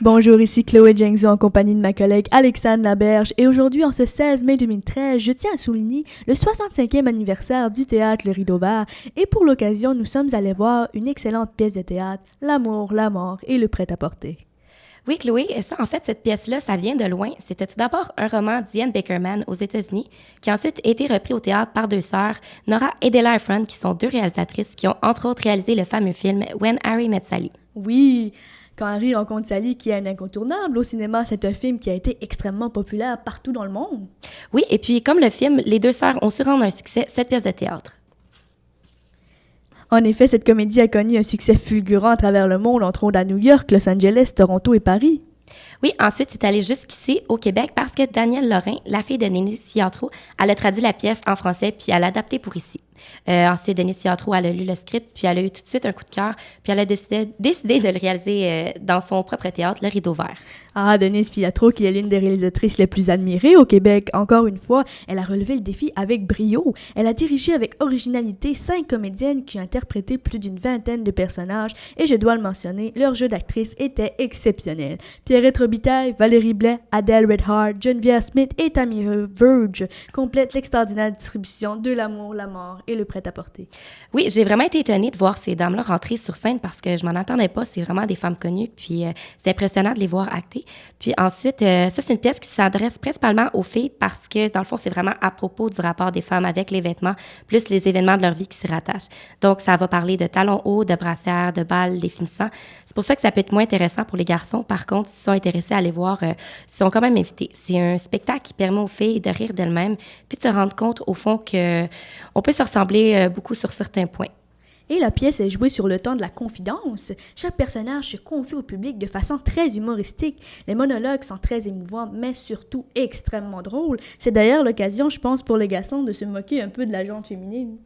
Bonjour, ici Chloé Jengzo en compagnie de ma collègue Alexandre Laberge et aujourd'hui, en ce 16 mai 2013, je tiens à souligner le 65e anniversaire du théâtre Le Rideau Vert et pour l'occasion, nous sommes allés voir une excellente pièce de théâtre, L'amour, la mort et le prêt-à-porter. Oui, Chloé, ça, en fait, cette pièce-là, ça vient de loin. C'était tout d'abord un roman d'Ian Beckerman aux États-Unis, qui a ensuite été repris au théâtre par deux sœurs, Nora et Della Ephron, qui sont deux réalisatrices qui ont entre autres réalisé le fameux film When Harry Met Sally. Oui, quand Harry rencontre Sally, qui est un incontournable au cinéma, c'est un film qui a été extrêmement populaire partout dans le monde. Oui, et puis comme le film, les deux sœurs ont su rendre un succès cette pièce de théâtre. En effet, cette comédie a connu un succès fulgurant à travers le monde, entre autres à New York, Los Angeles, Toronto et Paris. Oui, ensuite, c'est allé jusqu'ici, au Québec, parce que Danielle Lorrain, la fille de Denis Fiatro, elle a traduit la pièce en français, puis elle l'a adaptée pour ici. Ensuite, Denis Fiatro, elle a lu le script, puis elle a eu tout de suite un coup de cœur, puis elle a décidé de le réaliser dans son propre théâtre, Le Rideau Vert. Ah, Denise Fiatro, qui est l'une des réalisatrices les plus admirées au Québec. Encore une fois, elle a relevé le défi avec brio. Elle a dirigé avec originalité 5 comédiennes qui ont interprété plus d'une vingtaine de personnages et je dois le mentionner, leur jeu d'actrice était exceptionnel. Pierrette Robitaille, Valérie Blais, Adèle Redhart, Geneviève Smith et Tammy Verge complètent l'extraordinaire distribution de L'amour, la mort et le prêt-à-porter. Oui, j'ai vraiment été étonnée de voir ces dames-là rentrer sur scène parce que je m'en attendais pas. C'est vraiment des femmes connues, puis c'est impressionnant de les voir acter. Puis ensuite, ça, c'est une pièce qui s'adresse principalement aux filles parce que, dans le fond, c'est vraiment à propos du rapport des femmes avec les vêtements, plus les événements de leur vie qui s'y rattachent. Donc, ça va parler de talons hauts, de brassières, de balles définissants. C'est pour ça que ça peut être moins intéressant pour les garçons. Par contre, s'ils sont intéressés à aller voir, ils sont quand même invités. C'est un spectacle qui permet aux filles de rire d'elles-mêmes, puis de se rendre compte, au fond, qu'on peut se ressembler beaucoup sur certains points. Et la pièce est jouée sur le ton de la confidence. Chaque personnage se confie au public de façon très humoristique. Les monologues sont très émouvants, mais surtout extrêmement drôles. C'est d'ailleurs l'occasion, je pense, pour les garçons de se moquer un peu de la gente féminine.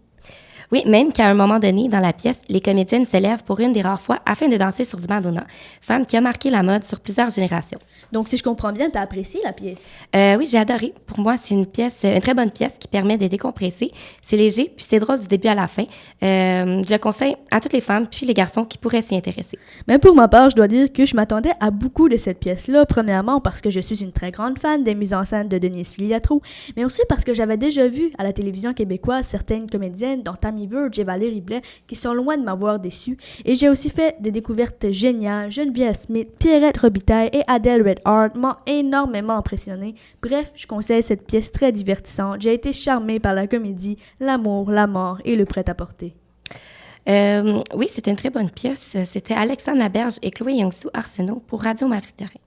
Oui, même qu'à un moment donné, dans la pièce, les comédiennes se lèvent pour une des rares fois afin de danser sur du bandana, femme qui a marqué la mode sur plusieurs générations. Donc, si je comprends bien, t'as apprécié la pièce? Oui, j'ai adoré. Pour moi, c'est une très bonne pièce qui permet de décompresser. C'est léger, puis c'est drôle du début à la fin. Je le conseille à toutes les femmes, puis les garçons qui pourraient s'y intéresser. Mais pour ma part, je dois dire que je m'attendais à beaucoup de cette pièce-là. Premièrement, parce que je suis une très grande fan des mises en scène de Denise Filiatro, mais aussi parce que j'avais déjà vu à la télévision québécoise certaines comédiennes, dont Tammy Verge et Valérie Blais, qui sont loin de m'avoir déçue. Et j'ai aussi fait des découvertes géniales. Geneviève Smith, Pierrette Robitaille et Adèle Redhart m'ont énormément impressionnée. Bref, je conseille cette pièce très divertissante. J'ai été charmée par la comédie, l'amour, la mort et le prêt-à-porter. Oui, c'était une très bonne pièce. C'était Alexandre Laberge et Chloé Youngsoo Arsenault pour Radio Marie-Thérèse.